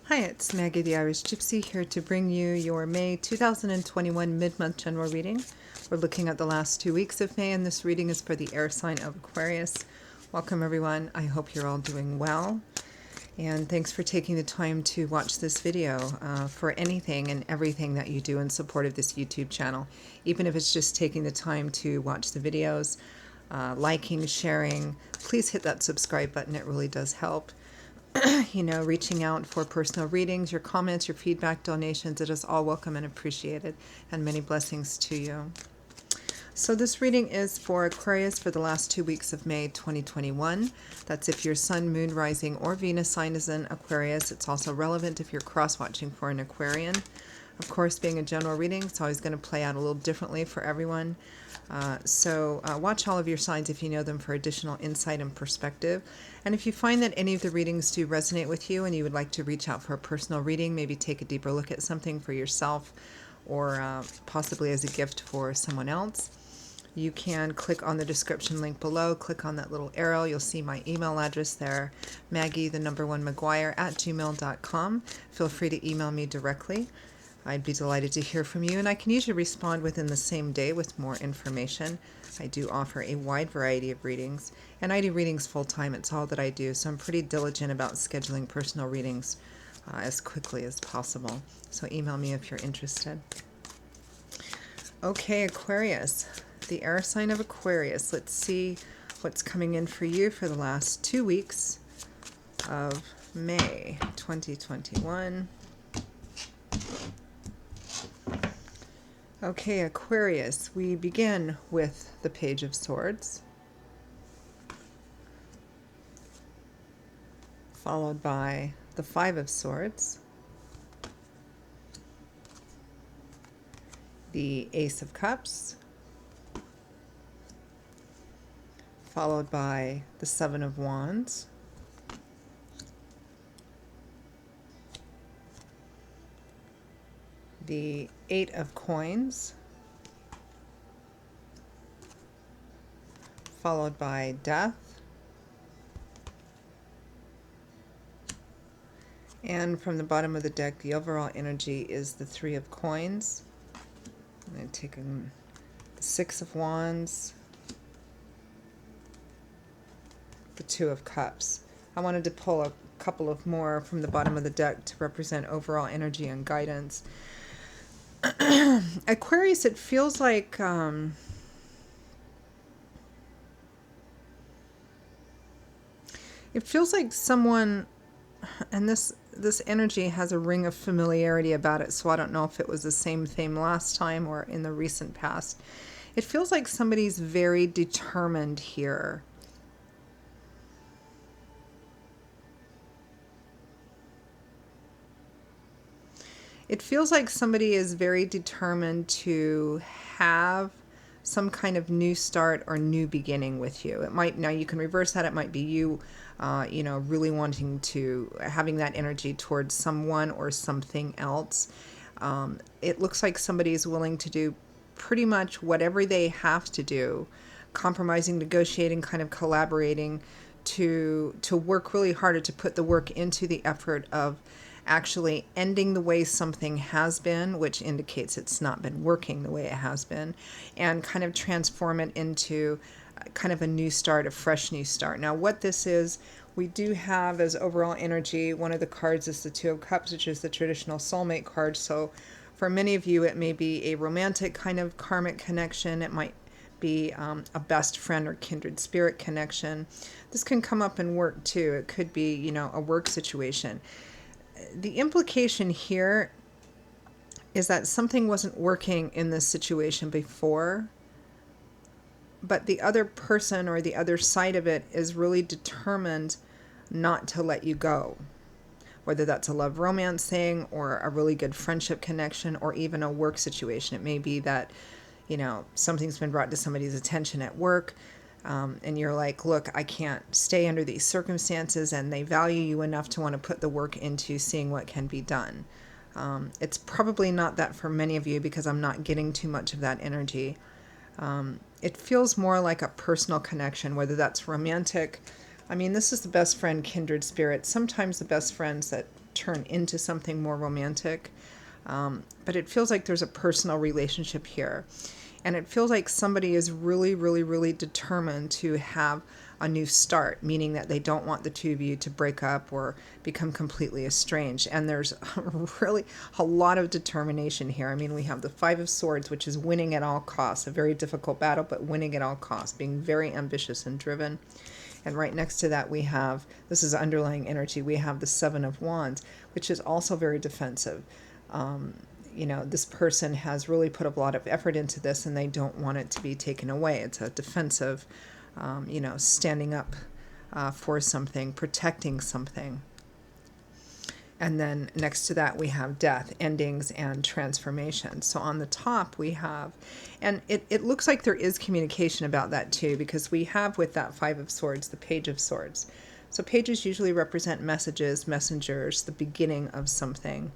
Hi, it's Maggie the Irish Gypsy here to bring you your May 2021 mid-month general reading. We're looking at the last 2 weeks of May, and this reading is for the air sign of Aquarius. Welcome everyone. I hope you're all doing well. And thanks for taking the time to watch this video for anything and everything that you do in support of this YouTube channel. Even if it's just taking the time to watch the videos, liking, sharing, please hit that subscribe button. It really does help. Reaching out for personal readings, your comments, your feedback, donations, it is all welcome and appreciated, and many blessings to you. So this reading is for Aquarius for the last 2 weeks of May 2021. That's if your Sun, Moon, Rising, or Venus sign is in Aquarius. It's also relevant if you're cross-watching for an Aquarian. Of course, being a general reading, it's always going to play out a little differently for everyone. So watch all of your signs if you know them for additional insight and perspective. And if you find that any of the readings do resonate with you and you would like to reach out for a personal reading, maybe take a deeper look at something for yourself or possibly as a gift for someone else, you can click on the description link below, click on that little arrow. You'll see my email address there, Maggie1McGuire@gmail.com. Feel free to email me directly. I'd be delighted to hear from you, and I can usually respond within the same day with more information. I do offer a wide variety of readings, and I do readings full-time. It's all that I do, so I'm pretty diligent about scheduling personal readings as quickly as possible. So email me if you're interested. Okay, Aquarius, the air sign of Aquarius. Let's see what's coming in for you for the last 2 weeks of May 2021. Okay, Aquarius, we begin with the Page of Swords, followed by the Five of Swords, the Ace of Cups, followed by the Seven of Wands, the Eight of Coins, followed by Death, and from the bottom of the deck, the overall energy is the Three of Coins. I'm going to take the Six of Wands, the Two of Cups. I wanted to pull a couple of more from the bottom of the deck to represent overall energy and guidance. Aquarius, it feels like someone, and this energy has a ring of familiarity about it, so I don't know if it was the same theme last time or in the recent past. It feels like somebody's very determined here. It feels like somebody is very determined to have some kind of new start or new beginning with you. It might, now you can reverse that. It might be you, really wanting to, having that energy towards someone or something else. It looks like somebody is willing to do pretty much whatever they have to do, compromising, negotiating, kind of collaborating to work really hard, or to put the work into the effort of actually ending the way something has been, which indicates it's not been working the way it has been, and kind of transform it into kind of a new start, a fresh new start. Now, what this is, we do have as overall energy, one of the cards is the Two of Cups, which is the traditional soulmate card. So for many of you, it may be a romantic kind of karmic connection. It might be a best friend or kindred spirit connection. This can come up in work too. It could be, a work situation. The implication here is that something wasn't working in this situation before, but the other person or the other side of it is really determined not to let you go. Whether that's a love romance thing or a really good friendship connection or even a work situation. It may be that, something's been brought to somebody's attention at work. And you're like, look, I can't stay under these circumstances, and they value you enough to want to put the work into seeing what can be done. It's probably not that for many of you, because I'm not getting too much of that energy. It feels more like a personal connection, whether that's romantic. I mean, this is the best friend, kindred spirit. Sometimes the best friends that turn into something more romantic. But it feels like there's a personal relationship here. And it feels like somebody is really, really, really determined to have a new start, meaning that they don't want the two of you to break up or become completely estranged. And there's really a lot of determination here. I mean, we have the Five of Swords, which is winning at all costs, a very difficult battle, but winning at all costs, being very ambitious and driven. And right next to that, we have, this is underlying energy, we have the Seven of Wands, which is also very defensive. This person has really put a lot of effort into this and they don't want it to be taken away. It's a defensive, standing up for something, protecting something. And then next to that, we have death, endings, and transformation. So on the top, we have, and it looks like there is communication about that too, because we have with that Five of Swords, the Page of Swords. So pages usually represent messages, messengers, the beginning of something.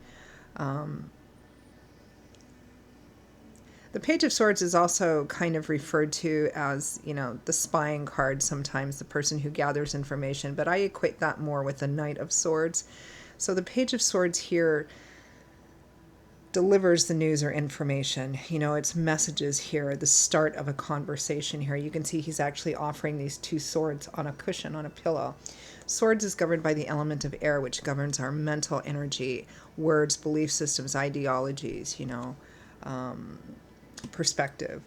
The Page of Swords is also kind of referred to as, the spying card sometimes, the person who gathers information, but I equate that more with the Knight of Swords. So the Page of Swords here delivers the news or information. It's messages here, the start of a conversation here. You can see he's actually offering these two swords on a cushion, on a pillow. Swords is governed by the element of air, which governs our mental energy, words, belief systems, ideologies, perspective.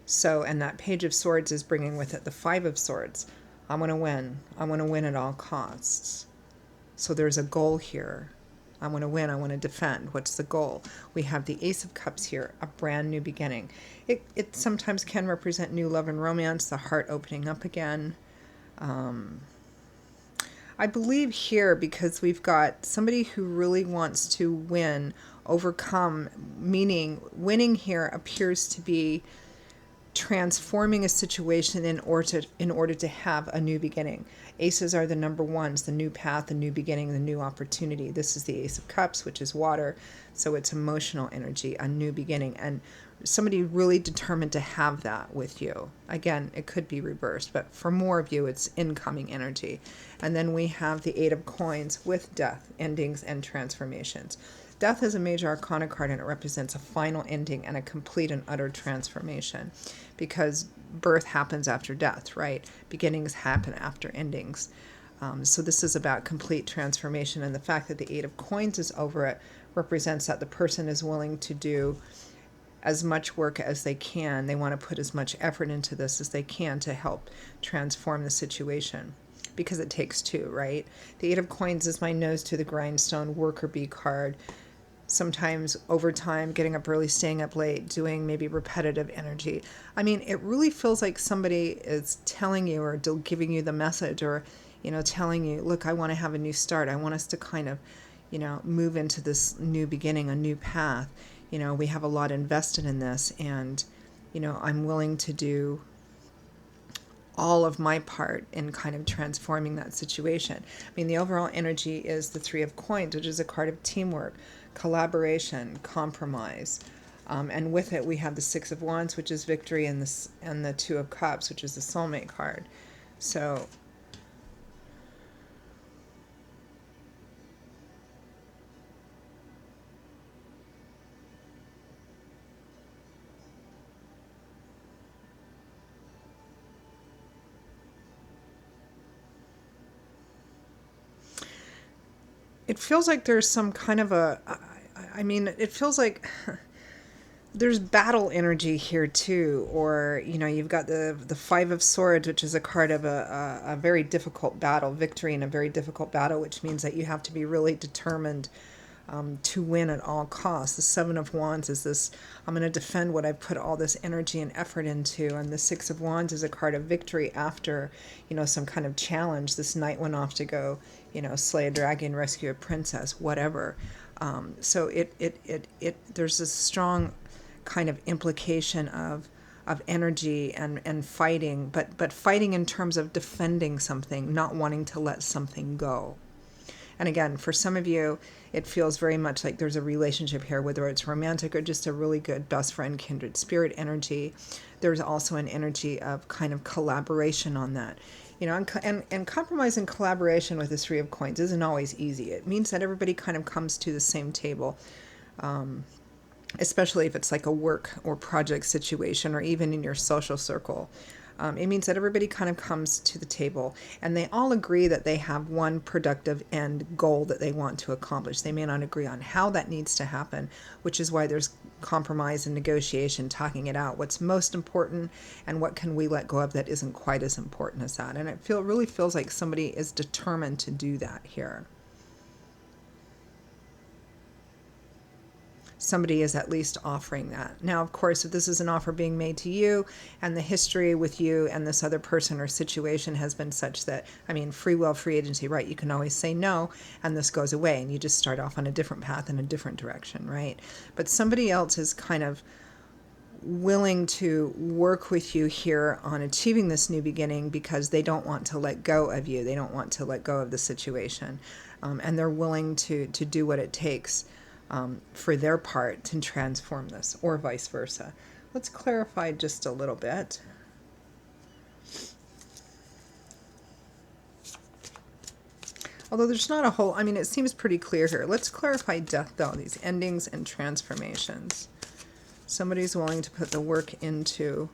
So, and that Page of Swords is bringing with it the Five of Swords. I want to win. I want to win at all costs. So there's a goal here. I want to win. I want to defend. What's the goal? We have the Ace of Cups here, a brand new beginning. It sometimes can represent new love and romance, the heart opening up again. I believe here, because we've got somebody who really wants to win, overcome, meaning winning here appears to be transforming a situation in order to have a new beginning. Aces are the number ones, the new path, the new beginning, the new opportunity. This is the Ace of Cups, which is water, so it's emotional energy, a new beginning, and somebody really determined to have that with you. Again, it could be reversed, but for more of you, it's incoming energy. And then we have the Eight of Coins with death, endings, and transformations. Death is a major arcana card, and it represents a final ending and a complete and utter transformation, because birth happens after death, right? Beginnings happen after endings. So this is about complete transformation, and the fact that the Eight of Coins is over it represents that the person is willing to do as much work as they can. They want to put as much effort into this as they can to help transform the situation, because it takes two, right? The Eight of Coins is my nose to the grindstone, worker bee card. Sometimes overtime, getting up early, staying up late, doing maybe repetitive energy. I mean, it really feels like somebody is telling you or giving you the message, or, telling you, look, I want to have a new start. I want us to kind of, move into this new beginning, a new path. We have a lot invested in this, and, I'm willing to do all of my part in kind of transforming that situation. I mean, the overall energy is the Three of Coins, which is a card of teamwork, collaboration, compromise. And with it, we have the Six of Wands, which is victory, and the Two of Cups, which is the soulmate card. So it feels like there's some kind of it feels like there's battle energy here too, or, you've got the Five of Swords, which is a card of a very difficult battle, victory in a very difficult battle, which means that you have to be really determined to win at all costs. The Seven of Wands is this, I'm going to defend what I've put all this energy and effort into. And the Six of Wands is a card of victory after, some kind of challenge. This knight went off to go, slay a dragon, rescue a princess, whatever. So there's this strong kind of implication of energy and fighting, but fighting in terms of defending something, not wanting to let something go. And again, for some of you, it feels very much like there's a relationship here, whether it's romantic or just a really good best friend, kindred spirit energy. There's also an energy of kind of collaboration on that. You know, and compromise and collaboration with the Three of Coins isn't always easy. It means that everybody kind of comes to the same table, especially if it's like a work or project situation, or even in your social circle. It means that everybody kind of comes to the table and they all agree that they have one productive end goal that they want to accomplish. They may not agree on how that needs to happen, which is why there's compromise and negotiation, talking it out. What's most important and what can we let go of that isn't quite as important as that. And it really feels like somebody is determined to do that here. Somebody is at least offering that. Now, of course, if this is an offer being made to you and the history with you and this other person or situation has been such that, I mean, free will, free agency, right? You can always say no and this goes away and you just start off on a different path in a different direction, right? But somebody else is kind of willing to work with you here on achieving this new beginning because they don't want to let go of you. They don't want to let go of the situation. And they're willing to do what it takes for their part to transform this, or vice versa. Let's clarify just a little bit. Although there's not a whole, I mean, it seems pretty clear here. Let's clarify death, though, these endings and transformations. Somebody's willing to put the work into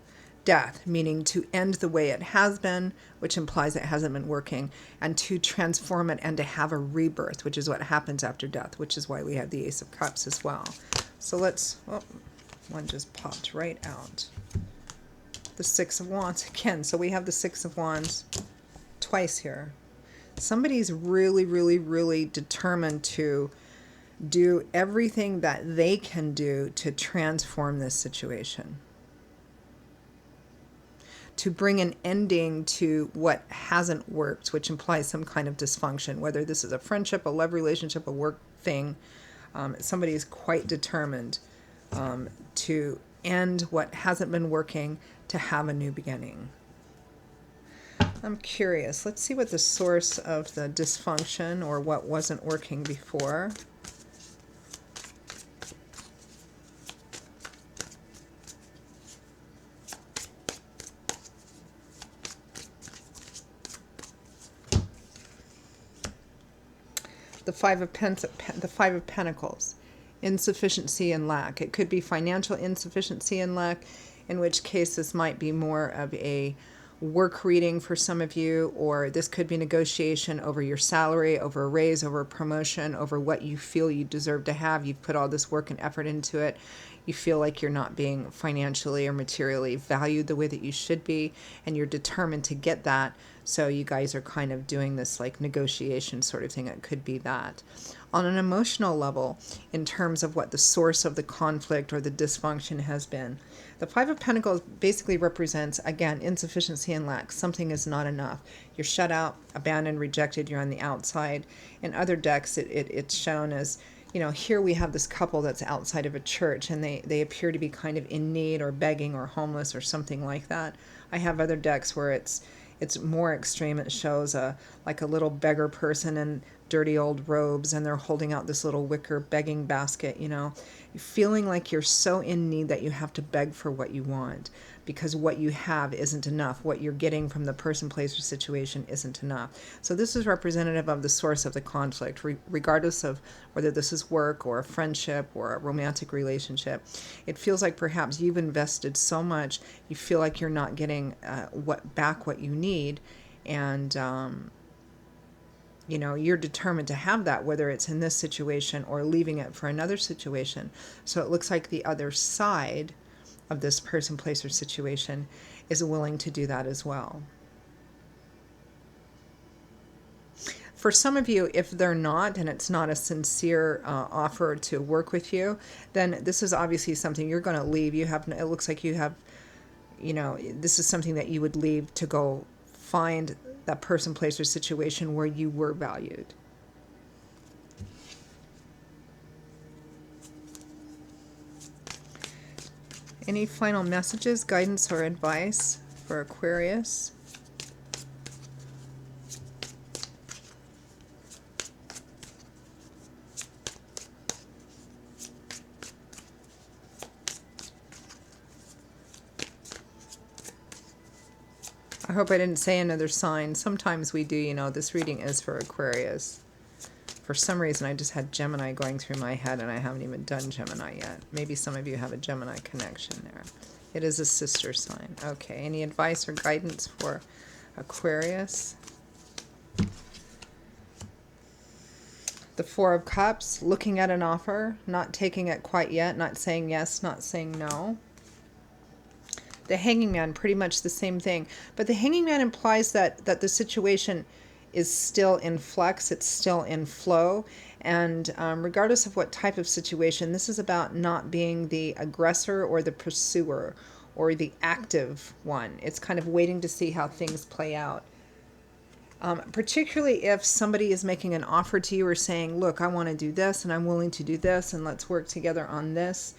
death, meaning to end the way it has been, which implies it hasn't been working, and to transform it and to have a rebirth, which is what happens after death, which is why we have the Ace of Cups as well. So let's, oh, one just popped right out. The Six of Wands again. So we have the Six of Wands twice here. Somebody's really, really, really determined to do everything that they can do to transform this situation, to bring an ending to what hasn't worked, which implies some kind of dysfunction, whether this is a friendship, a love relationship, a work thing. Somebody is quite determined to end what hasn't been working, to have a new beginning. I'm curious. Let's see what the source of the dysfunction or what wasn't working before. The Five of Pentacles, insufficiency and lack. It could be financial insufficiency and lack, in which case this might be more of a work reading for some of you, or this could be negotiation over your salary, over a raise, over a promotion, over what you feel you deserve to have. You've put all this work and effort into it. You feel like you're not being financially or materially valued the way that you should be, and you're determined to get that. So you guys are kind of doing this like negotiation sort of thing. It could be that. On an emotional level, in terms of what the source of the conflict or the dysfunction has been, the Five of Pentacles basically represents, again, insufficiency and lack. Something is not enough. You're shut out, abandoned, rejected. You're on the outside. In other decks, it's shown as, you know, here we have this couple that's outside of a church and they appear to be kind of in need or begging or homeless or something like that. I have other decks where it's more extreme. It shows like a little beggar person in dirty old robes and they're holding out this little wicker begging basket, you know, feeling like you're so in need that you have to beg for what you want because what you have isn't enough. What you're getting from the person, place, or situation isn't enough. So this is representative of the source of the conflict, regardless of whether this is work or a friendship or a romantic relationship. It feels like perhaps you've invested so much, you feel like you're not getting what you need, and you know, you're determined to have that, whether it's in this situation or leaving it for another situation. So it looks like the other side of this person, place, or situation is willing to do that as well. For some of you, if they're not, and it's not a sincere offer to work with you, then this is obviously something you're going to leave. You have, it looks like you have, you know, this is something that you would leave to go find that person, place, or situation where you were valued. Any final messages, guidance, or advice for Aquarius? I hope I didn't say another sign. Sometimes we do, you know, this reading is for Aquarius. For some reason, I just had Gemini going through my head, and I haven't even done Gemini yet. Maybe some of you have a Gemini connection there. It is a sister sign. Okay, any advice or guidance for Aquarius? The Four of Cups, looking at an offer, not taking it quite yet, not saying yes, not saying no. The Hanging Man, pretty much the same thing. But the Hanging Man implies that the situation is still in flux, it's still in flow. And regardless of what type of situation, this is about not being the aggressor or the pursuer or the active one. It's kind of waiting to see how things play out. Particularly if somebody is making an offer to you or saying, look, I want to do this and I'm willing to do this and let's work together on this.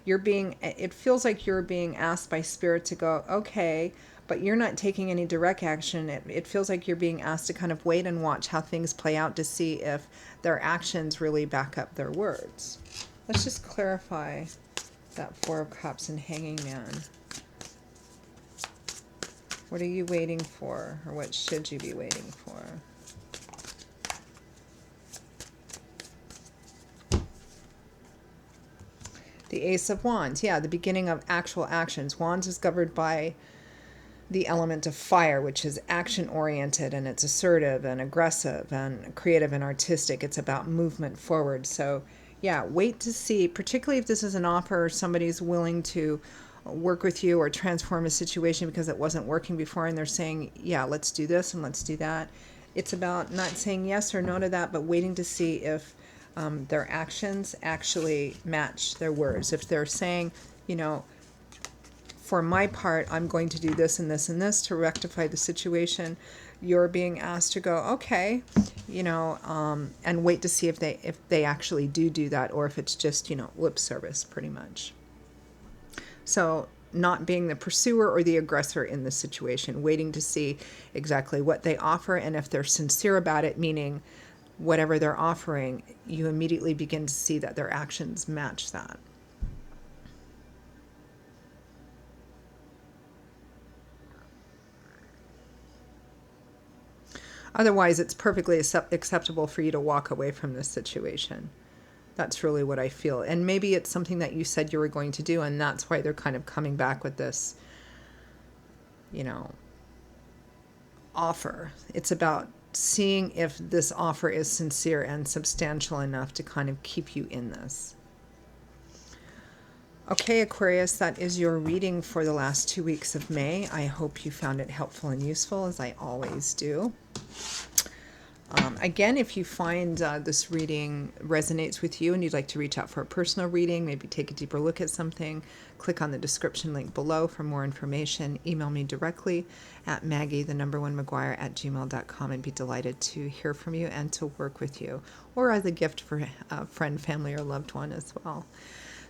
It feels like you're being asked by Spirit to go, okay, but you're not taking any direct action. It feels like you're being asked to kind of wait and watch how things play out to see if their actions really back up their words. Let's just clarify that Four of Cups and Hanging Man. What are you waiting for, or what should you be waiting for? The Ace of Wands, yeah, the beginning of actual actions. Wands is governed by the element of fire, which is action-oriented, and it's assertive and aggressive and creative and artistic. It's about movement forward. So, yeah, wait to see, particularly if this is an offer or somebody's willing to work with you or transform a situation because it wasn't working before and they're saying, yeah, let's do this and let's do that. It's about not saying yes or no to that, but waiting to see if their actions actually match their words. If they're saying, you know, for my part, I'm going to do this and this and this to rectify the situation, you're being asked to go, okay, you know, and wait to see if they actually do that, or if it's just, you know, lip service pretty much. So not being the pursuer or the aggressor in the situation, waiting to see exactly what they offer, and if they're sincere about it, meaning whatever they're offering, you immediately begin to see that their actions match that. Otherwise, it's perfectly acceptable for you to walk away from this situation. That's really what I feel. And maybe it's something that you said you were going to do, and that's why they're kind of coming back with this, you know, offer. It's about seeing if this offer is sincere and substantial enough to kind of keep you in this. Okay, Aquarius, that is your reading for the last 2 weeks of May. I hope you found it helpful and useful, as I always do. Again, if you find this reading resonates with you and you'd like to reach out for a personal reading, maybe take a deeper look at something, click on the description link below for more information. Email me directly at Maggie1McGuire@gmail.com. I'd be delighted to hear from you and to work with you, or as a gift for a friend, family, or loved one as well.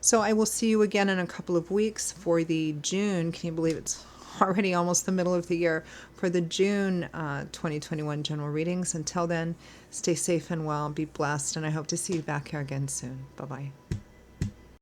So I will see you again in a couple of weeks for the June, can you believe it's already almost the middle of the year, for the June 2021 general readings. Until then, stay safe and well, be blessed, and I hope to see you back here again soon. Bye-bye.